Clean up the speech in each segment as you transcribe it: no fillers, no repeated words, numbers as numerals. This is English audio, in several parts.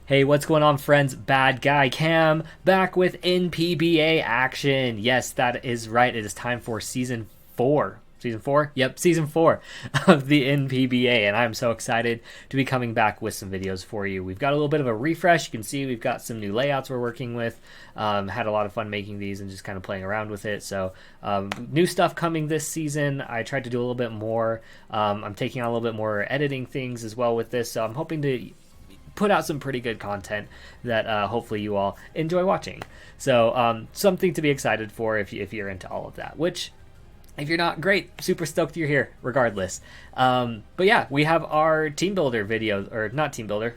Hey, what's going on, friends? Bad Guy Cam back with NPBA action. Yes, that is right. It is time for season four. Season four? Yep, season four of the NPBA, and I'm so excited to be coming back with some videos for you. We've got a little bit of a refresh. You can see we've got some new layouts we're working with. Had a lot of fun making these and just kind of playing around with it. So, new stuff coming this season. I tried to do a little bit more. I'm taking on a little bit more editing things as well with this, so I'm hoping to put out some pretty good content that hopefully you all enjoy watching. So something to be excited for if you're into all of that, which if you're not, great, super stoked you're here regardless. But yeah, we have our team builder video, or not team builder,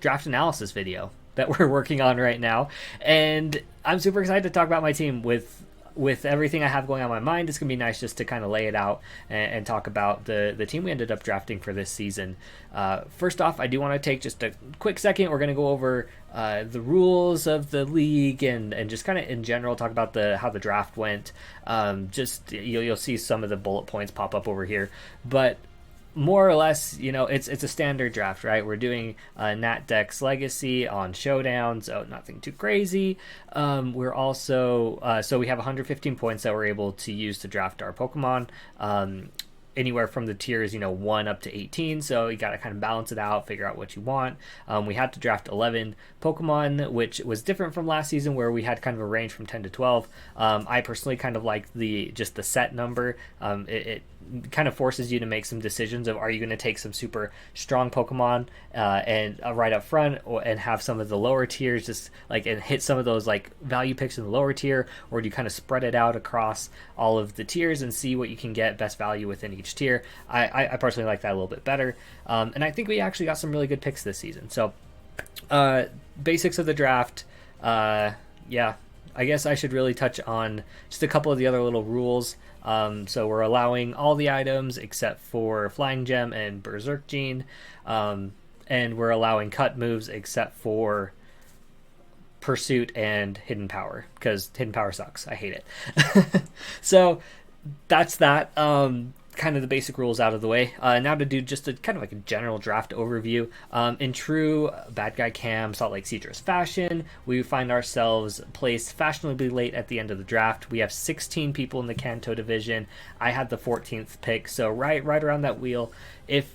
draft analysis video that we're working on right now. And I'm super excited to talk about my team with everything I have going on in my mind. It's gonna be nice just to kind of lay it out and talk about the team we ended up drafting for this season. First off, I do want to take just a quick second. We're gonna go over the rules of the league and just kind of in general talk about how the draft went. Just you'll see some of the bullet points pop up over here, but more or less, it's a standard draft, right? We're doing Nat Dex Legacy on Showdown, so nothing too crazy. We're also so we have 115 points that we're able to use to draft our Pokemon. Anywhere from the tiers 1 up to 18, so you got to kind of balance it out, figure out what you want. We had to draft 11 Pokemon, which was different from last season where we had kind of a range from 10 to 12. I personally kind of like the set number. It kind of forces you to make some decisions of, are you going to take some super strong Pokemon and right up front, and have some of the lower tiers just like and hit some of those like value picks in the lower tier, or do you kind of spread it out across all of the tiers and see what you can get best value within each tier? I personally like that a little bit better, and I think we actually got some really good picks this season. So basics of the draft, yeah, I guess I should really touch on just a couple of the other little rules. So we're allowing all the items except for Flying Gem and Berserk Gene, and we're allowing cut moves except for Pursuit and Hidden Power, because Hidden Power sucks. I hate it. So that's that. Kind of the basic rules out of the way. Now to do just a kind of like a general draft overview. In true Bad Guy Cam Salt Lake Seadra's fashion, we find ourselves placed fashionably late at the end of the draft. We have 16 people in the Kanto division. I had the 14th pick, so right around that wheel. If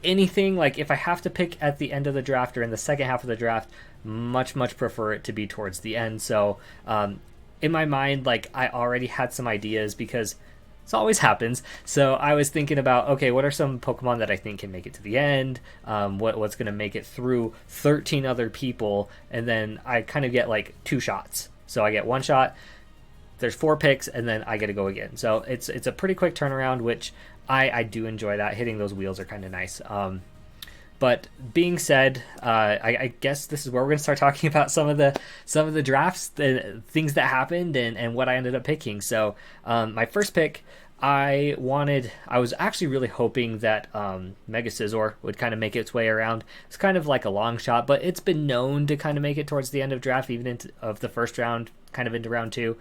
anything, like if I have to pick at the end of the draft or in the second half of the draft, much prefer it to be towards the end. So in my mind, like I already had some ideas because this always happens. So I was thinking about, okay, what are some Pokemon that I think can make it to the end? What's going to make it through 13 other people? And then I kind of get like 2 shots. So I get 1 shot, there's 4 picks, and then I get to go again. So it's a pretty quick turnaround, which I do enjoy that. Hitting those wheels are kind of nice. But being said, I guess this is where we're going to start talking about some of the drafts, the things that happened, and what I ended up picking. So my first pick, I was actually really hoping that Mega Scizor would kind of make its way around. It's kind of like a long shot, but it's been known to kind of make it towards the end of draft, even of the first round, kind of into round 2.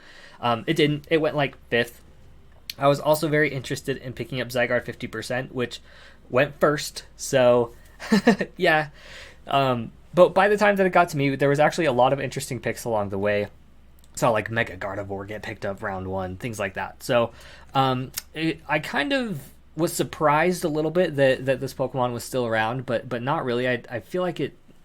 It didn't. It went like 5th. I was also very interested in picking up Zygarde 50%, which went first. So yeah. But by the time that it got to me, there was actually a lot of interesting picks along the way. Saw like Mega Gardevoir get picked up round 1, things like that. So I kind of was surprised a little bit that this Pokemon was still around, but not really. I feel like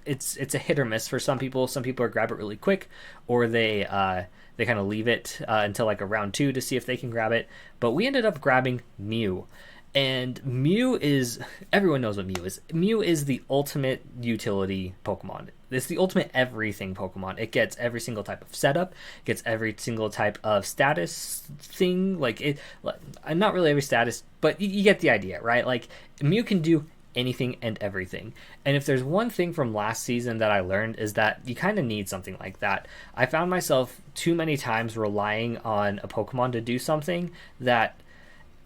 it's a hit or miss for some people. Some people grab it really quick, or they kind of leave it until like a round 2 to see if they can grab it. But we ended up grabbing Mew. And Mew is, everyone knows what Mew is. Mew is the ultimate utility Pokemon. It's the ultimate everything Pokemon. It gets every single type of setup, gets every single type of status thing. Not really every status, but you get the idea, right? Like, Mew can do anything and everything. And if there's one thing from last season that I learned, is that you kind of need something like that. I found myself too many times relying on a Pokemon to do something that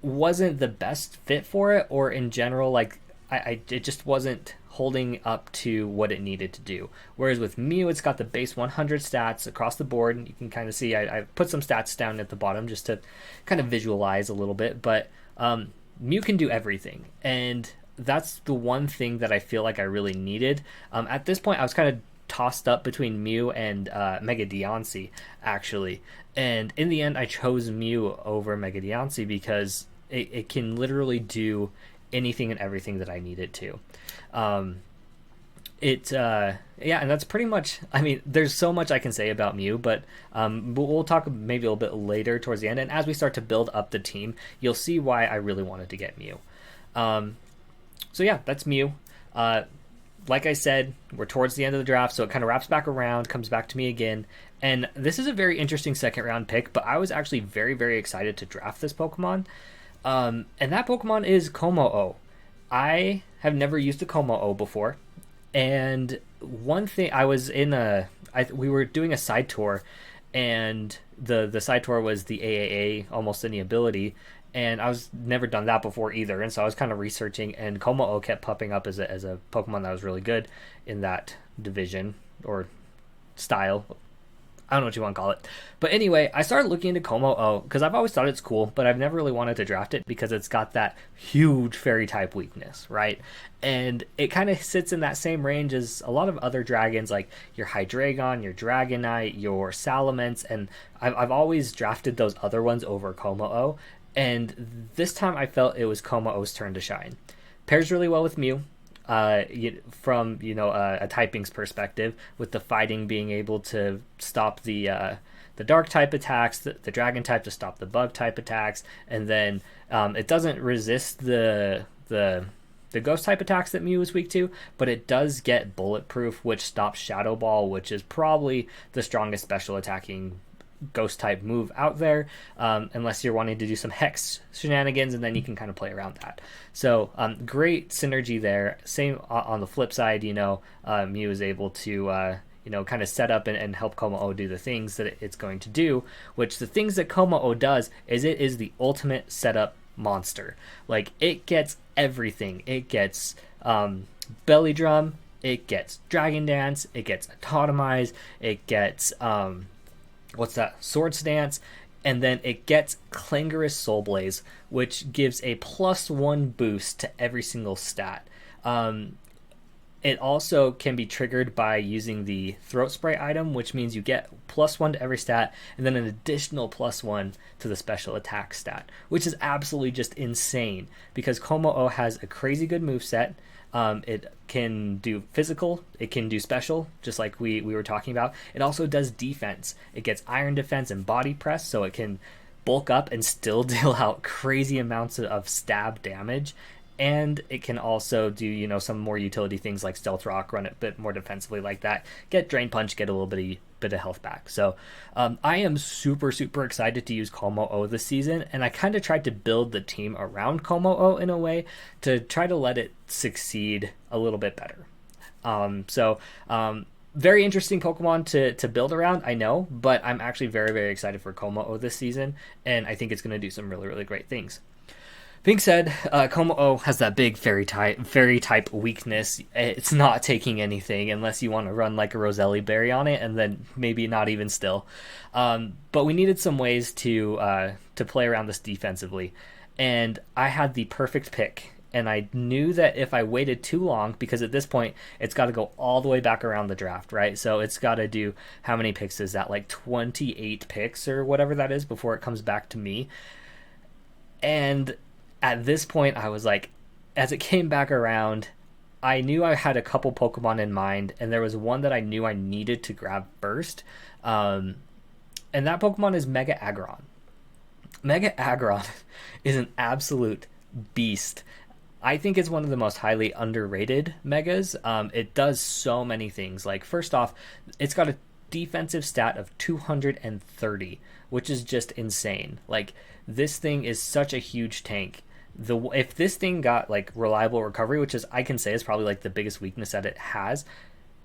wasn't the best fit for it, or in general, like it just wasn't holding up to what it needed to do. Whereas with Mew, it's got the base 100 stats across the board. You can kind of see I put some stats down at the bottom just to kind of visualize a little bit, but Mew can do everything. And that's the one thing that I feel like I really needed. At this point, I was kind of tossed up between Mew and Mega Deontay, actually. And in the end, I chose Mew over Mega Deontay because it can literally do anything and everything that I need it to. Um, yeah, and that's pretty much. I mean, there's so much I can say about Mew, but we'll talk maybe a little bit later towards the end. And as we start to build up the team, you'll see why I really wanted to get Mew. Um, so yeah, that's Mew. Like I said, we're towards the end of the draft, so it kind of wraps back around, comes back to me again. And this is a very interesting second round pick, but I was actually very, very excited to draft this Pokemon. And that Pokemon is ComaOh. I have never used a ComaOh before. And one thing, we were doing a side tour, and the side tour was the AAA, almost any ability, and I was never done that before either, and so I was kind of researching, and ComaOh kept popping up as a Pokemon that was really good in that division or style. I don't know what you want to call it. But anyway, I started looking into ComaOh because I've always thought it's cool, but I've never really wanted to draft it because it's got that huge fairy type weakness, right? And it kind of sits in that same range as a lot of other dragons, like your Hydreigon, your Dragonite, your Salamence, and I've always drafted those other ones over ComaOh. And this time I felt it was ComaOh's turn to shine. Pairs really well with Mew from a typing's perspective, with the fighting being able to stop the dark type attacks, the dragon type to stop the bug type attacks, and then it doesn't resist the ghost type attacks that Mew is weak to, but it does get bulletproof, which stops Shadow Ball, which is probably the strongest special attacking ghost type move out there, unless you're wanting to do some hex shenanigans, and then you can kind of play around that. So great synergy there. Same on the flip side, Mew is able to kind of set up and help ComaOh do the things that it's going to do, which the things that ComaOh does is it is the ultimate setup monster. Like, it gets everything. It gets Belly Drum, it gets Dragon Dance, it gets Atomize, it gets Sword Stance, and then it gets Clangorous Soul Blaze, which gives a +1 boost to every single stat. It also can be triggered by using the Throat Spray item, which means you get +1 to every stat, and then an additional +1 to the special attack stat, which is absolutely just insane, because ComaOh has a crazy good moveset. It can do physical, it can do special, just like we were talking about. It also does defense. It gets iron defense and body press, so it can bulk up and still deal out crazy amounts of stab damage. And it can also do, some more utility things like Stealth Rock, run it a bit more defensively like that, get Drain Punch, get a little bit of health back. So I am super, super excited to use ComaOh this season, and I kind of tried to build the team around ComaOh in a way to try to let it succeed a little bit better. Very interesting Pokemon to build around, I know, but I'm actually very, very excited for ComaOh this season, and I think it's going to do some really, really great things. Being said, ComaOh has that big fairy type weakness. It's not taking anything unless you want to run like a Roselli Berry on it, and then maybe not even still. But we needed some ways to play around this defensively, and I had the perfect pick. And I knew that if I waited too long, because at this point it's got to go all the way back around the draft, right? So it's got to do, how many picks is that? Like 28 picks or whatever that is before it comes back to me. And at this point, I was like, as it came back around, I knew I had a couple Pokemon in mind, and there was one that I knew I needed to grab first. And that Pokemon is Mega Agron. Mega Agron is an absolute beast. I think it's one of the most highly underrated Megas. It does so many things. Like, first off, it's got a defensive stat of 230, which is just insane. Like, this thing is such a huge tank. If this thing got like reliable recovery, which is, I can say, is probably like the biggest weakness that it has,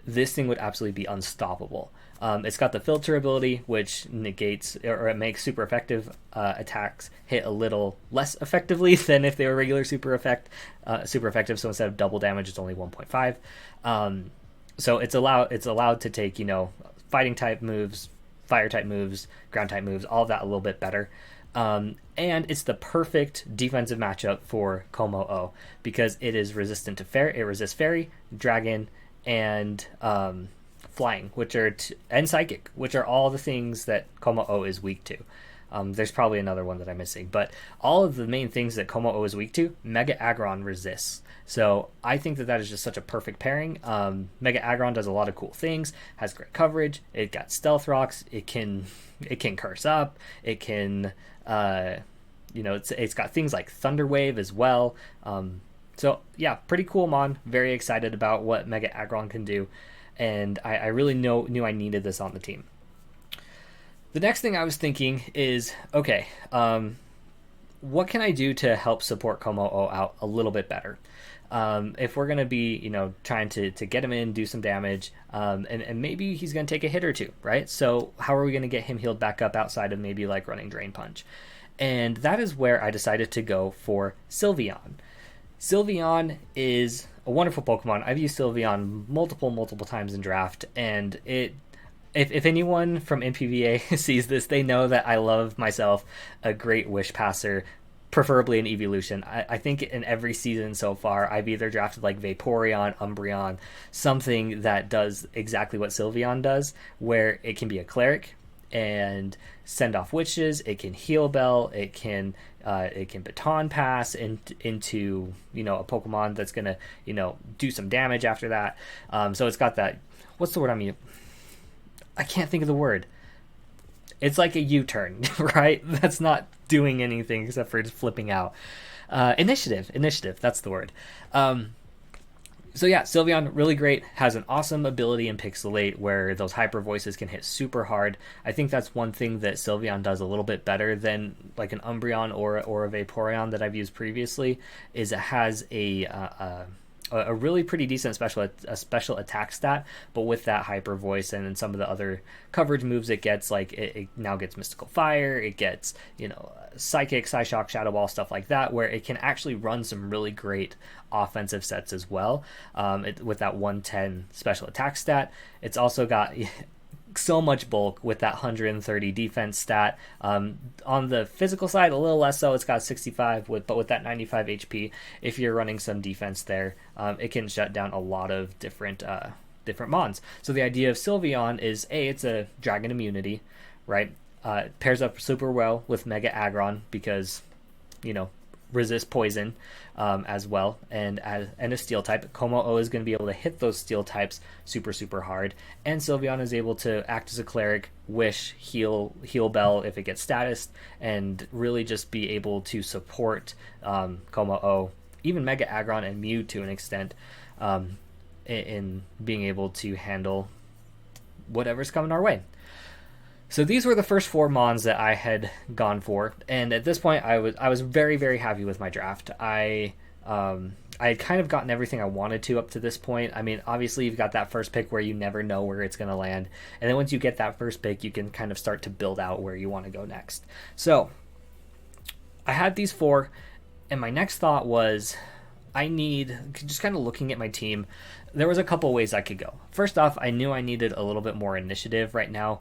this thing would absolutely be unstoppable. It's got the filter ability, which negates, or it makes super effective attacks hit a little less effectively than if they were regular super effective. So instead of double damage, it's only 1.5. So it's allowed to take, fighting type moves, fire type moves, ground type moves, all of that a little bit better. And it's the perfect defensive matchup for ComaOh because it is resistant to it resists fairy, dragon, and flying, and psychic, which are all the things that ComaOh is weak to. There's probably another one that I'm missing, but all of the main things that ComaOh is weak to, Mega Agron resists. So I think that is just such a perfect pairing. Mega Agron does a lot of cool things, has great coverage. It got stealth rocks. It can curse up. It can, it's got things like Thunder Wave as well. So yeah, pretty cool mon. Very excited about what Mega Agron can do, and I really knew I needed this on the team. The next thing I was thinking is, okay, what can I do to help support ComaOh out a little bit better? If we're going to be, trying to get him in, do some damage, and maybe he's going to take a hit or two, right? So how are we going to get him healed back up outside of maybe like running Drain Punch? And that is where I decided to go for Sylveon. Sylveon is a wonderful Pokemon. I've used Sylveon multiple times in draft, and if anyone from NPBA sees this, they know that I love myself a great Wish Passer, preferably an Evolution. I think in every season so far, I've either drafted like Vaporeon, Umbreon, something that does exactly what Sylveon does, where it can be a cleric and send off witches. It can heal bell. It can baton pass into a Pokemon that's gonna do some damage after that. So it's got that. What's the word I can't think of the word. It's like a U-turn, right? That's not doing anything except for just flipping out. Initiative, that's the word. So yeah, Sylveon, really great, has an awesome ability in Pixelate where those hyper voices can hit super hard. I think that's one thing that Sylveon does a little bit better than like an Umbreon or a Vaporeon that I've used previously, is it has a really pretty decent special attack stat, but with that hyper voice and then some of the other coverage moves it gets, like it now gets Mystical Fire, it gets Psychic, Psyshock, Shadow Ball, stuff like that, where it can actually run some really great offensive sets as well. With that 110 special attack stat, it's also got so much bulk with that 130 defense stat. On the physical side, a little less so. It's got 65, but with that 95 HP, if you're running some defense there, it can shut down a lot of different mons. So the idea of Sylveon is, it's a dragon immunity, right? It pairs up super well with Mega Agron because, resist poison as well, and a steel type. ComaOh is going to be able to hit those steel types super hard, and Sylveon is able to act as a cleric, wish, heal bell if it gets status, and really just be able to support ComaOh, even Mega Agron and Mew to an extent, in being able to handle whatever's coming our way. So these were the first 4 mons that I had gone for, and at this point I was very happy with my draft. I had kind of gotten everything I wanted to up to this point. I mean, obviously you've got that first pick where you never know where it's going to land, and then once you get that first pick, you can kind of start to build out where you want to go next. So I had these 4, and my next thought was, just kind of looking at my team, there was a couple ways I could go. First off, I knew I needed a little bit more initiative right now.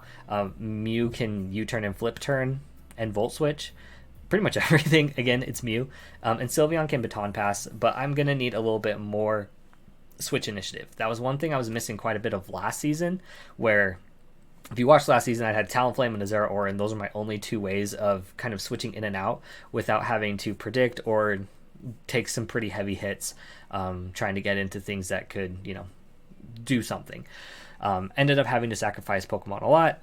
Mew can U-turn and flip turn and volt switch. Pretty much everything. Again, it's Mew. And Sylveon can baton pass, but I'm going to need a little bit more switch initiative. That was one thing I was missing quite a bit of last season, where if you watched last season, I had Talonflame and Azera Aura, and those are my only 2 ways of kind of switching in and out without having to predict or take some pretty heavy hits, trying to get into things that could, do something. Ended up having to sacrifice Pokemon a lot.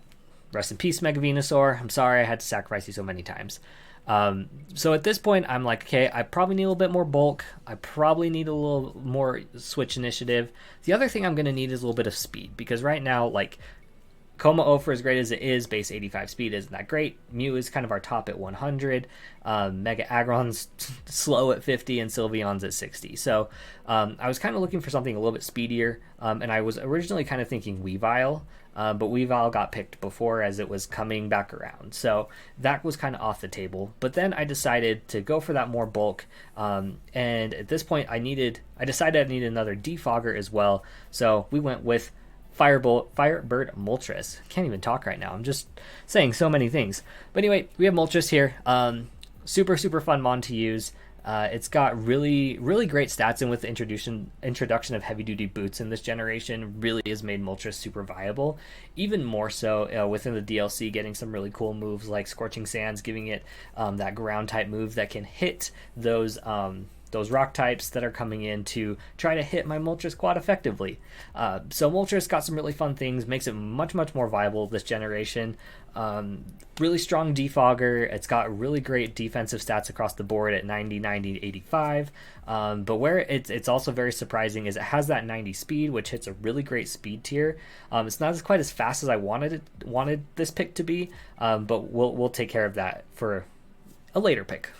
Rest in peace, Mega Venusaur. I'm sorry I had to sacrifice you so many times. So at this point, I'm like, okay, I probably need a little bit more bulk. I probably need a little more switch initiative. The other thing I'm going to need is a little bit of speed, because right now, like, ComaOh, for as great as it is, base 85 speed isn't that great. Mew is kind of our top at 100. Mega Agron's slow at 50, and Sylveon's at 60. So I was kind of looking for something a little bit speedier, and I was originally kind of thinking Weavile, but Weavile got picked before as it was coming back around. So that was kind of off the table. But then I decided to go for that more bulk, and at this point I decided I needed another defogger as well. So we went with Firebird Moltres. Can't even talk right now. I'm just saying so many things. But anyway, we have Moltres here. Super fun mon to use. It's got really great stats, and with the introduction of heavy duty boots in this generation, really has made Moltres super viable. Even more so within the DLC, getting some really cool moves like Scorching Sands, giving it that ground type move that can hit those rock types that are coming in to try to hit my Moltres quad effectively. So Moltres got some really fun things, makes it much more viable this generation. Really strong defogger. It's got really great defensive stats across the board at 90, 90, 85. But where it's also very surprising is it has that 90 speed, which hits a really great speed tier. It's not quite as fast as I wanted this pick to be, but we'll take care of that for a later pick.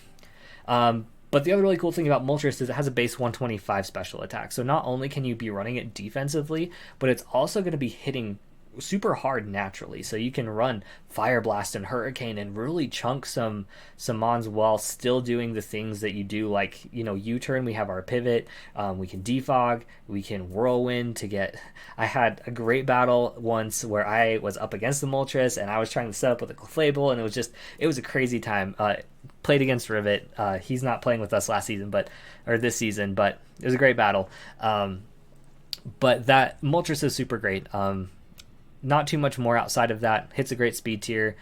But the other really cool thing about Moltres is it has a base 125 special attack. So not only can you be running it defensively, but it's also going to be hitting super hard naturally. So you can run Fire Blast and Hurricane and really chunk some mons while still doing the things that you do, like, U-turn. We have our pivot. We can defog. We can whirlwind to get... I had a great battle once where I was up against the Moltres and I was trying to set up with a Clefable, and it was a crazy time. Played against Rivet. He's not playing with us this season, but it was a great battle. But that Moltres is super great. Not too much more outside of that. Hits a great speed tier.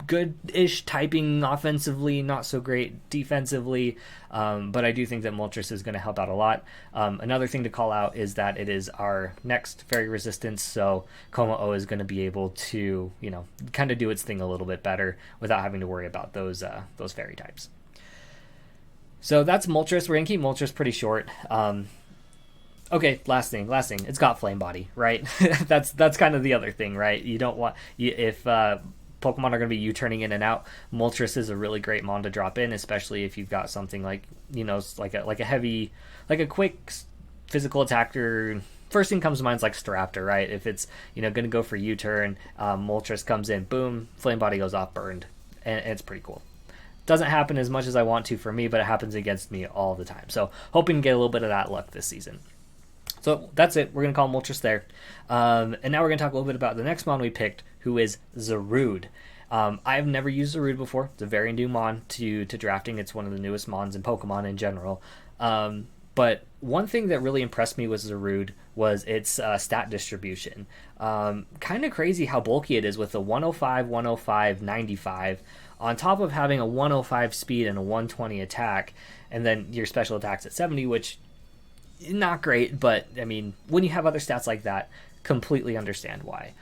Good-ish typing offensively, not so great defensively, but I do think that Moltres is going to help out a lot. Another thing to call out is that it is our next fairy resistance, so ComaOh is going to be able to, kind of do its thing a little bit better without having to worry about those fairy types. So that's Moltres. We're going to keep Moltres pretty short. Okay, last thing. It's got Flame Body, right? that's kind of the other thing, right? You don't want... If Pokemon are going to be U-turning in and out, Moltres is a really great mon to drop in, especially if you've got something like, like a heavy... Like a quick physical attacker... First thing comes to mind is like Staraptor, right? If it's, going to go for U-turn, Moltres comes in, boom, Flame Body goes off, burned. And it's pretty cool. Doesn't happen as much as I want to for me, but it happens against me all the time. So hoping to get a little bit of that luck this season. So that's it. We're going to call Moltres there. And now we're going to talk a little bit about the next mon we picked, who is Zurud. I've never used Zurud before. It's a very new mon to drafting. It's one of the newest mons in Pokemon in general. But one thing that really impressed me with Zurud was its stat distribution. Kind of crazy how bulky it is with a 105, 105, 95, on top of having a 105 speed and a 120 attack, and then your special attack's at 70, which... not great, but I mean, when you have other stats like that, completely understand why.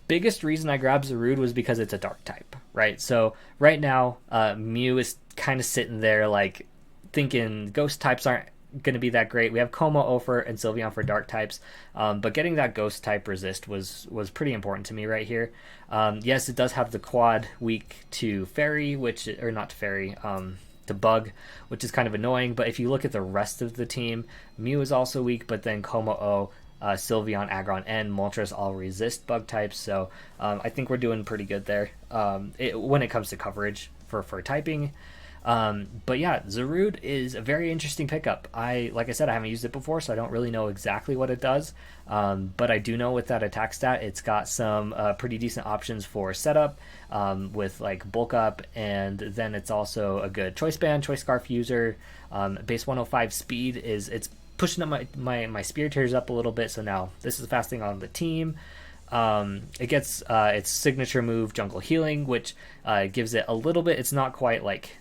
Biggest reason I grabbed Zurud was because it's a dark type, right? So right now, Mew is kind of sitting there like thinking ghost types aren't going to be that great. We have ComaOh and Sylveon for dark types, but getting that ghost type resist was pretty important to me right here. Yes, it does have the quad weak to fairy, to bug, which is kind of annoying, but if you look at the rest of the team, Mew is also weak, but then ComaOh, Sylveon, Agron, and Moltres all resist bug types, so I think we're doing pretty good there when it comes to coverage for typing. But yeah, Zurud is a very interesting pickup. Like I said, I haven't used it before, so I don't really know exactly what it does. But I do know with that attack stat, it's got some pretty decent options for setup with like bulk up, and then it's also a good choice band, choice scarf user. Base 105 speed it's pushing up my spear tiers up a little bit. So now this is fasting on the team. It gets its signature move, Jungle Healing, which gives it a little bit. It's not quite like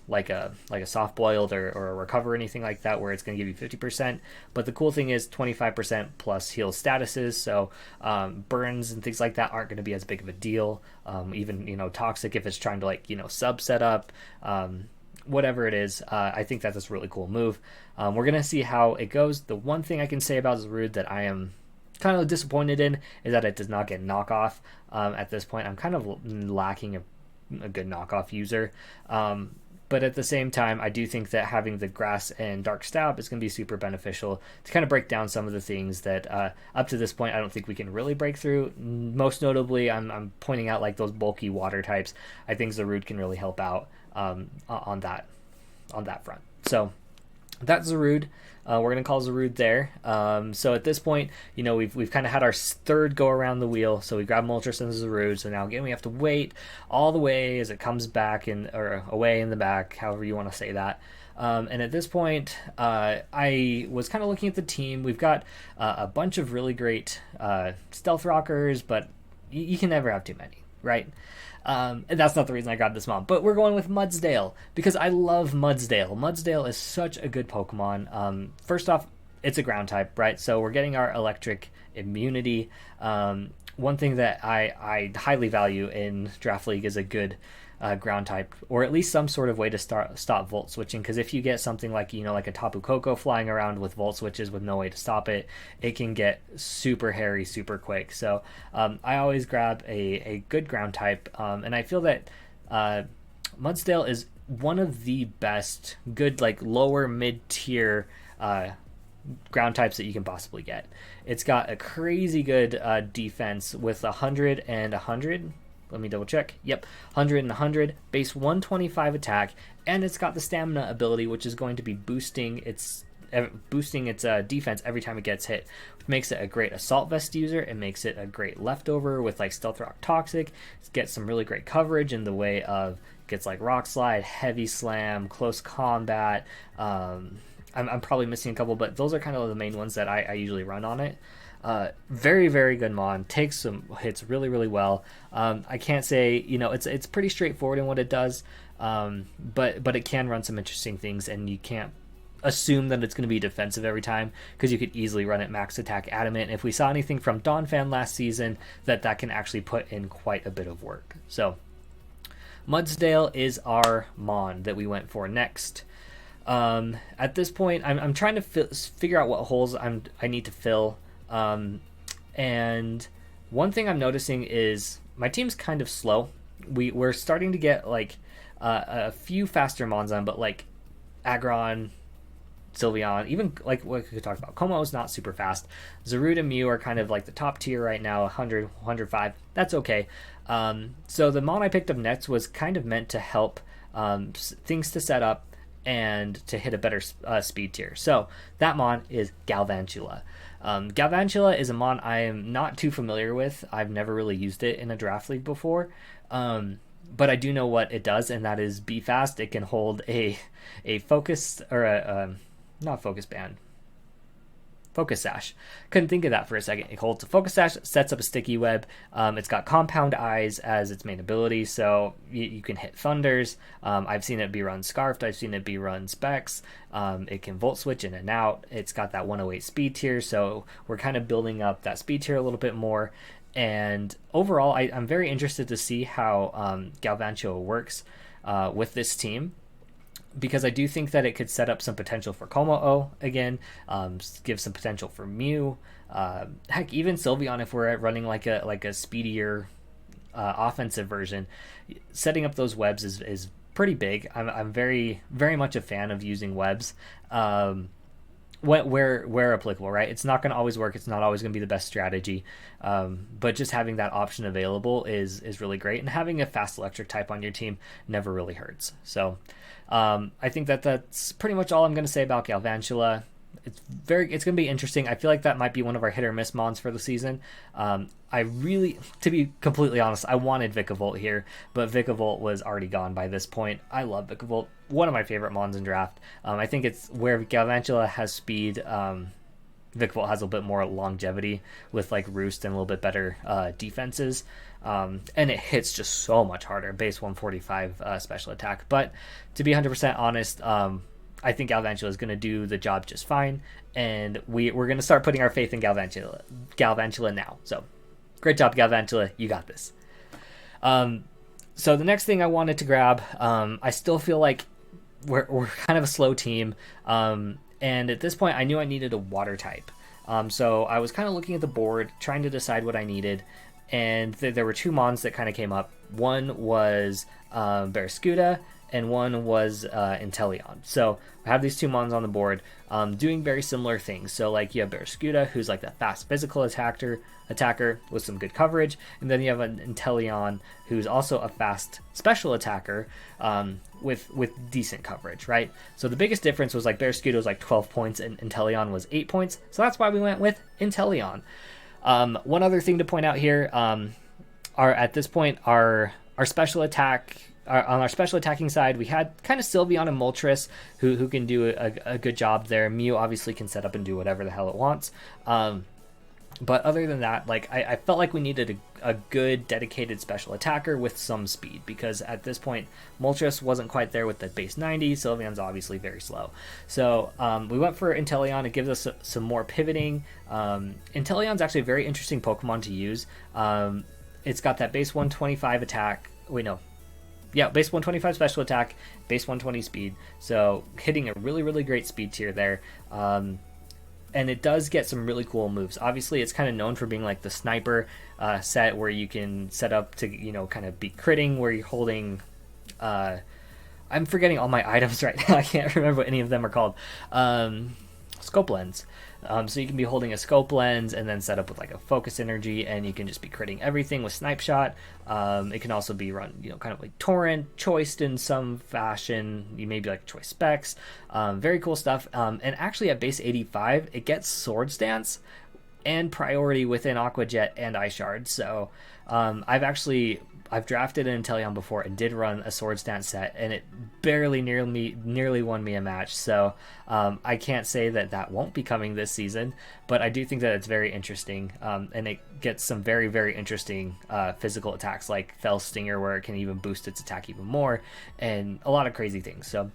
like a soft boiled or a recover or anything like that, where it's going to give you 50%. But the cool thing is 25% plus heal statuses, so burns and things like that aren't going to be as big of a deal. Even toxic if it's trying to sub setup. Whatever it is, I think that's a really cool move. We're going to see how it goes. The one thing I can say about Zurud that I am kind of disappointed in is that it does not get knockoff. At this point, I'm kind of lacking a good knockoff user. But at the same time, I do think that having the grass and dark stab is going to be super beneficial to kind of break down some of the things that up to this point I don't think we can really break through. Most notably, I'm pointing out like those bulky water types. I think Zurud can really help out on that front. So that's Zurud. We're gonna call Zurud there. So at this point, you know, we've kind of had our third go around the wheel. So we grab Moltres and Zurud. So now again, we have to wait all the way as it comes back or away in the back, however you want to say that. And at this point, I was kind of looking at the team. We've got a bunch of really great stealth rockers, but you can never have too many, right? And that's not the reason I grabbed this mon, but we're going with Mudsdale because I love Mudsdale. Mudsdale is such a good Pokemon. First off, it's a ground type, right? So we're getting our electric immunity. One thing that I highly value in Draft League is a good ground type, or at least some sort of way to stop volt switching, because if you get something like, you know, like a Tapu Koko flying around with volt switches with no way to stop it, it can get super hairy super quick. So I always grab a good ground type, and I feel that Mudsdale is one of the best good, like, lower mid-tier ground types that you can possibly get. It's got a crazy good defense with 100 and 100. Let me double check. Yep, 100 and 100, base 125 attack, and it's got the stamina ability, which is going to be boosting its defense every time it gets hit, which makes it a great assault vest user. It makes it a great leftover with like Stealth Rock Toxic. It gets some really great coverage in the way of gets like Rock Slide, Heavy Slam, Close Combat. I'm probably missing a couple, but those are kind of the main ones that I usually run on it. Very, very good mon. Takes some hits really, really well. I can't say, you know, it's pretty straightforward in what it does, but it can run some interesting things, and you can't assume that it's going to be defensive every time, because you could easily run it max attack adamant. And if we saw anything from Donphan last season, that can actually put in quite a bit of work. So Mudsdale is our mon that we went for next. At this point, I'm trying to figure out what holes I need to fill. And one thing I'm noticing is my team's kind of slow. We're starting to get like a few faster mons on, but like Agron, Sylveon, even like what we could talk about, ComaOh is not super fast. Zurud and Mew are kind of like the top tier right now, 100, 105. That's okay. So the mon I picked up next was kind of meant to help things to set up and to hit a better speed tier. So that mon is Galvantula. Galvantula is a mon I am not too familiar with. I've never really used it in a draft league before, but I do know what it does, and that is be fast. It can hold a focus, or a not focus band, focus sash. Couldn't think of that for a second. It holds a focus sash, sets up a sticky web. It's got compound eyes as its main ability, so you can hit thunders. I've seen it be run scarfed. I've seen it be run specs. It can volt switch in and out. It's got that 108 speed tier, so we're kind of building up that speed tier a little bit more. And overall, I'm very interested to see how Galvantula works with this team, because I do think that it could set up some potential for ComaOh again, give some potential for Mew, heck, even Sylveon if we're running like a speedier offensive version. Setting up those webs is pretty big. I'm very, very much a fan of using webs. Where applicable, right? It's not going to always work. It's not always going to be the best strategy, but just having that option available is really great. And having a fast electric type on your team never really hurts. So I think that's pretty much all I'm going to say about Galvantula. It's going to be interesting. I feel like that might be one of our hit or miss mons for the season. I really, to be completely honest, I wanted Vikavolt here, but Vikavolt was already gone by this point. I love Vikavolt, one of my favorite mons in draft. I think it's where Galvantula has speed. Vikavolt has a little bit more longevity with like Roost and a little bit better defenses. And it hits just so much harder, base 145 special attack. But to be 100% honest, I think Galvantula is going to do the job just fine, and we're going to start putting our faith in Galvantula now. So, great job, Galvantula. You got this. So the next thing I wanted to grab, I still feel like we're kind of a slow team, and at this point, I knew I needed a water type. So I was kind of looking at the board, trying to decide what I needed, and there were two mons that kind of came up. One was Barraskewda, and one was Intellion. So I have these two mons on the board doing very similar things. So like you have Barraskewda, who's like that fast physical attacker with some good coverage, and then you have an Intellion who's also a fast special attacker with decent coverage, right? So the biggest difference was like Barraskewda was like 12 points and Intellion was 8 points. So that's why we went with Intellion. One other thing to point out here are at this point our special attack. On our special attacking side, we had kind of Sylveon and Moltres who can do a good job there. Mew obviously can set up and do whatever the hell it wants. But other than that, like I felt like we needed a good dedicated special attacker with some speed, because at this point Moltres wasn't quite there with the base 90. Sylveon's obviously very slow. So we went for Intellion. It gives us some more pivoting. Intellion's actually a very interesting Pokemon to use. It's got that base 125 attack. Base 125 special attack, base 120 speed. So hitting a really, really great speed tier there. And it does get some really cool moves. Obviously, it's kind of known for being like the sniper set where you can set up to, kind of be critting, where you're holding... I'm forgetting all my items right now. I can't remember what any of them are called. Scope lens. So you can be holding a scope lens and then set up with like a focus energy, and you can just be critting everything with snipe shot. It can also be run, kind of like torrent, choiced in some fashion. You maybe like choice specs. Very cool stuff. And actually at base 85, it gets sword stance and priority within Aqua Jet and Ice Shard. So I've drafted an Intellion before and did run a sword stance set, and it nearly won me a match. So I can't say that won't be coming this season, but I do think that it's very interesting, and it gets some very, very interesting physical attacks like Fell Stinger, where it can even boost its attack even more, and a lot of crazy things. So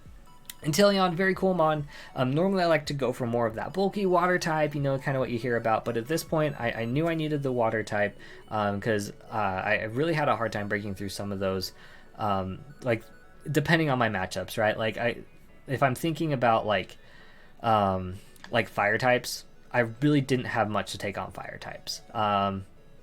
Intellion, very cool mon. Normally I like to go for more of that bulky water type, kind of what you hear about, but at this point I knew I needed the water type because I really had a hard time breaking through some of those, like depending on my matchups, right? Like if I'm thinking about like fire types, I really didn't have much to take on fire types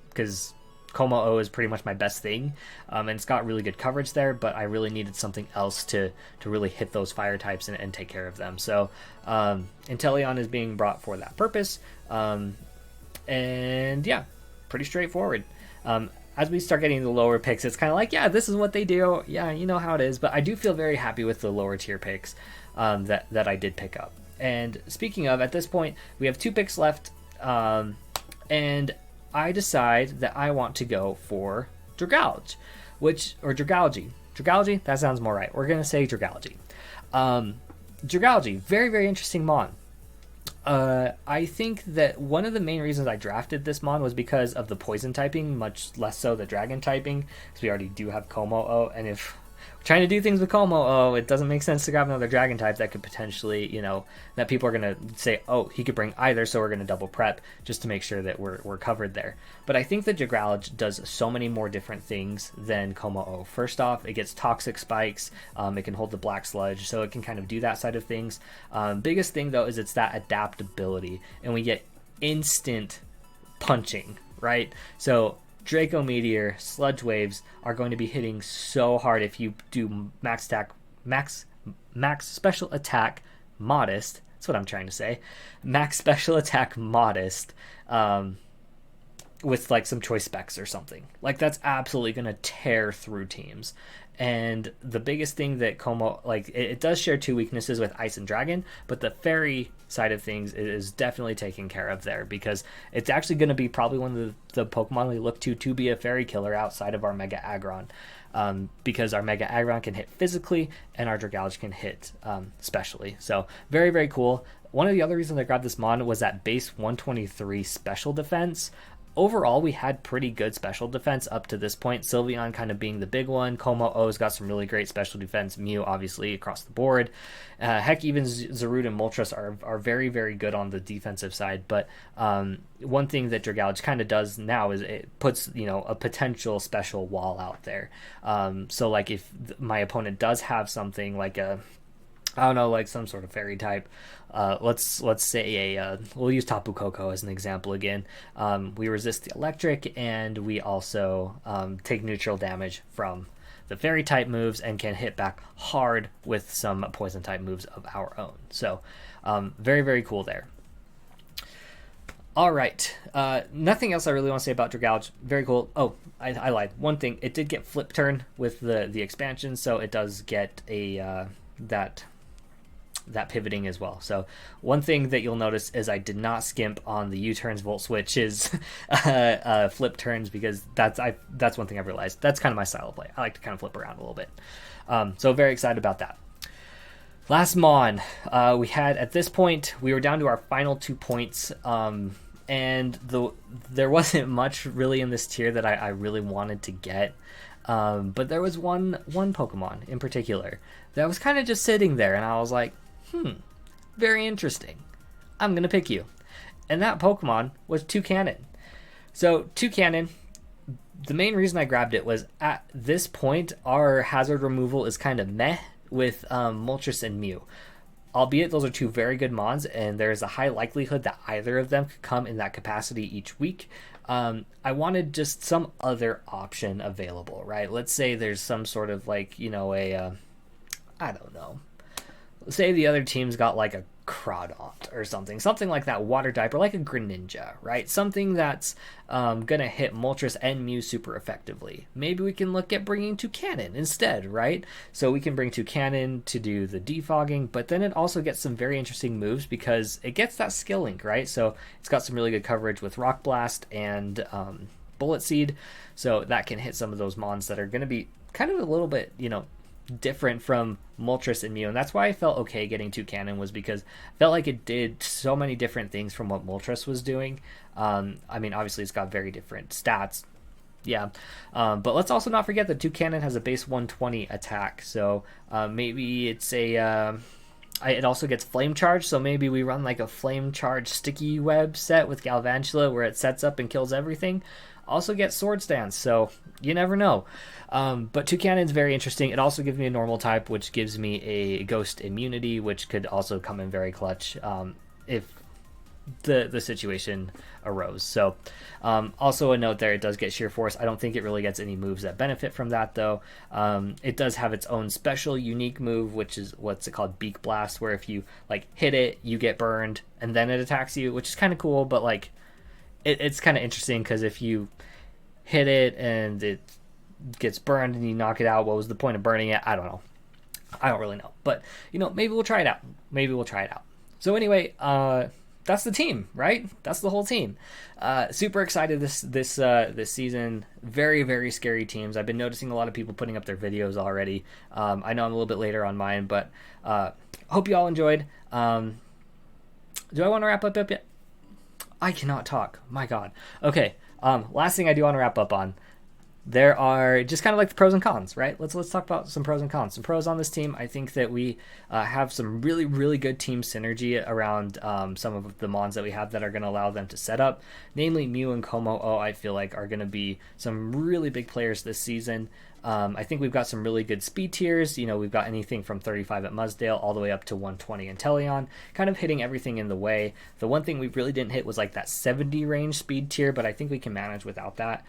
because ComaOh is pretty much my best thing, and it's got really good coverage there, but I really needed something else to really hit those fire types and take care of them. So Intellion is being brought for that purpose, and yeah, pretty straightforward. As we start getting the lower picks, it's kind of like, yeah, this is what they do. Yeah, you know how it is. But I do feel very happy with the lower tier picks that I did pick up. And speaking of, at this point, we have 2 picks left, and I decide that I want to go for Dragology, Dragology, that sounds more right. We're going to say Dragology. Dragology, very, very interesting mon. I think that one of the main reasons I drafted this mon was because of the poison typing, much less so the dragon typing, because we already do have ComaOh, and if we're trying to do things with ComaOh, it doesn't make sense to grab another dragon type that could potentially, that people are going to say, oh, he could bring either, so we're going to double prep just to make sure that we're covered there. But I think that Dragology does so many more different things than ComaOh. First off, it gets toxic spikes, it can hold the black sludge, so it can kind of do that side of things. Biggest thing though is it's that adaptability, and we get instant punching, right? So Draco Meteor, Sludge Waves are going to be hitting so hard if you do max special attack modest. That's what I'm trying to say. Max special attack modest with like some choice specs or something. Like that's absolutely going to tear through teams. And the biggest thing that ComaOh, like it does share 2 weaknesses with Ice and Dragon, but the Fairy side of things is definitely taken care of there, because it's actually going to be probably one of the Pokemon we look to be a Fairy killer outside of our Mega Agron, because our Mega Agron can hit physically and our Dragology can hit specially. So very, very cool. One of the other reasons I grabbed this mon was that base 123 special defense. Overall, we had pretty good special defense up to this point. Sylveon kind of being the big one. ComaOh's got some really great special defense. Mew, obviously, across the board. Heck, even Zurud and Moltres are very, very good on the defensive side. But one thing that Dragology kind of does now is it puts, a potential special wall out there. So, like, if my opponent does have something like I don't know, like some sort of fairy type. Let's say we'll use Tapu Koko as an example again. We resist the electric, and we also take neutral damage from the fairy type moves and can hit back hard with some poison type moves of our own. So very, very cool there. All right. Nothing else I really want to say about Dragology. Very cool. Oh, I lied. One thing, it did get flip turn with the expansion, so it does get a that pivoting as well. So one thing that you'll notice is I did not skimp on the U-turns, volt switches, flip turns, because that's one thing I've realized. That's kind of my style of play. I like to kind of flip around a little bit. So very excited about that. Last Mon, we had, at this point, we were down to our final 2 points, and there wasn't much really in this tier that I really wanted to get, but there was one Pokemon in particular that was kind of just sitting there, and I was like, very interesting. I'm going to pick you. And that Pokemon was Toucannon. So Toucannon, the main reason I grabbed it was at this point, our hazard removal is kind of meh with Moltres and Mew. Albeit those are 2 very good mons, and there's a high likelihood that either of them could come in that capacity each week. I wanted just some other option available, right? Let's say there's some sort of I don't know. Say the other team's got like a Crawdaunt or something like that, water type, or like a Greninja, right? Something that's gonna hit Moltres and Mew super effectively. Maybe we can look at bringing Toucannon instead, right? So we can bring Toucannon to do the defogging, but then it also gets some very interesting moves because it gets that skill link, right? So it's got some really good coverage with Rock Blast and Bullet Seed, so that can hit some of those mons that are gonna be kind of a little bit, different from Moltres and Mew, and that's why I felt okay getting Toucannon, was because I felt like it did so many different things from what Moltres was doing. Obviously it's got very different stats, but let's also not forget that Toucannon has a base 120 attack, so maybe it's it also gets Flame Charge, so maybe we run like a Flame Charge Sticky Web set with Galvantula where it sets up and kills everything. Also get Sword Stance, so you never know. But Toucannon's very interesting. It also gives me a normal type, which gives me a Ghost immunity, which could also come in very clutch if the situation arose. So also a note there, it does get Sheer Force. I don't think it really gets any moves that benefit from that, though. It does have its own special unique move, which is what's it called, Beak Blast, where if you hit it, you get burned, and then it attacks you, which is kind of cool, but it's kind of interesting because if you hit it and it gets burned and you knock it out, what was the point of burning it? I don't know. I don't really know. But, maybe we'll try it out. So anyway, that's the team, right? That's the whole team. Super excited this season. Very, very scary teams. I've been noticing a lot of people putting up their videos already. I know I'm a little bit later on mine, but hope you all enjoyed. Do I want to wrap up yet? I cannot talk. My God. Okay. Last thing I do want to wrap up on. There are just kind of like the pros and cons, right? Let's talk about some pros and cons. Some pros on this team. I think that we have some really, really good team synergy around some of the mons that we have that are going to allow them to set up. Namely, Mew and ComaOh, I feel like, are going to be some really big players this season. I think we've got some really good speed tiers. We've got anything from 35 at Mudsdale all the way up to 120 Intellion, kind of hitting everything in the way. The one thing we really didn't hit was that 70 range speed tier, but I think we can manage without that.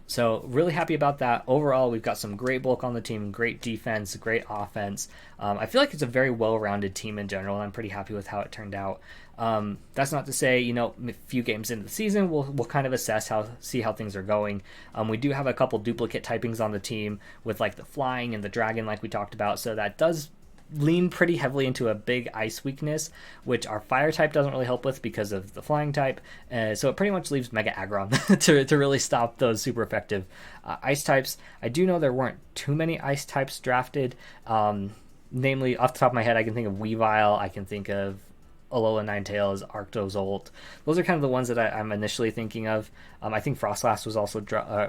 So really happy about that. Overall, we've got some great bulk on the team, great defense, great offense. I feel like it's a very well-rounded team in general, and I'm pretty happy with how it turned out. That's not to say, a few games into the season, we'll kind of see how things are going. We do have a couple duplicate typings on the team with the flying and the dragon, like we talked about, so that does lean pretty heavily into a big ice weakness, which our fire type doesn't really help with because of the flying type. So it pretty much leaves Mega Agron to really stop those super effective ice types. I do know there weren't too many ice types drafted. Namely, off the top of my head, I can think of Weavile, I can think of Alola Ninetales, Arctozolt. Those are kind of the ones that I'm initially thinking of. I think Frostlass was also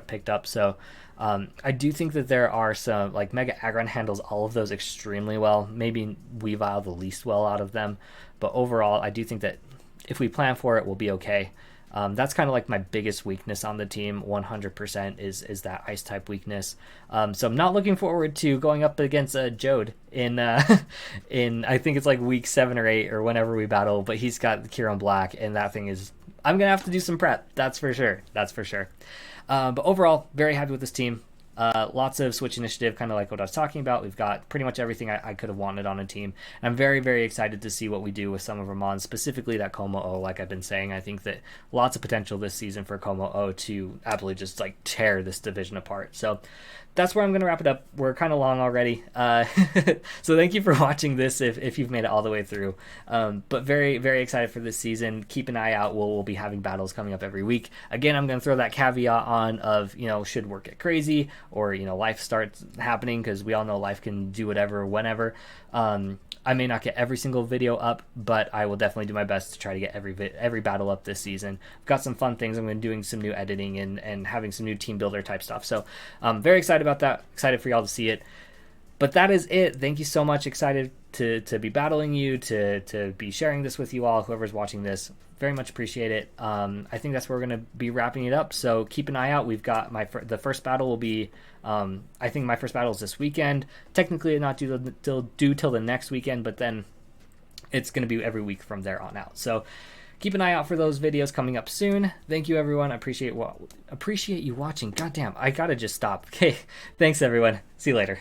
picked up. So I do think that there are some, Mega Agron handles all of those extremely well. Maybe Weavile the least well out of them. But overall, I do think that if we plan for it, we'll be okay. That's kind of my biggest weakness on the team, 100% is that ice type weakness. So I'm not looking forward to going up against Jode in I think it's week 7 or 8 or whenever we battle, but he's got the Kieran Black, and that thing is, I'm going to have to do some prep. That's for sure. But overall, very happy with this team. Lots of Switch initiative, kind of like what I was talking about. We've got pretty much everything I could have wanted on a team. And I'm very, very excited to see what we do with some of our mons, specifically that ComaOh. Like I've been saying, I think that lots of potential this season for ComaOh to absolutely just like tear this division apart. So that's where I'm going to wrap it up. We're kind of long already. So thank you for watching this if you've made it all the way through. But very, very excited for this season. Keep an eye out. We'll be having battles coming up every week. Again, I'm going to throw that caveat on of, should work get crazy or, life starts happening, because we all know life can do whatever, whenever. I may not get every single video up, but I will definitely do my best to try to get every battle up this season. I've got some fun things. I'm going to be doing some new editing and having some new team builder type stuff. So I'm very excited about that. Excited for y'all to see it. But that is it. Thank you so much. Excited to be battling you, to be sharing this with you all, whoever's watching this. Very much appreciate it. I think that's where we're going to be wrapping it up. So keep an eye out. We've got the first battle will be, I think my first battle is this weekend. Technically not due till the next weekend, but then it's going to be every week from there on out. So keep an eye out for those videos coming up soon. Thank you, everyone. I appreciate you watching. Goddamn, I got to just stop. Okay, thanks, everyone. See you later.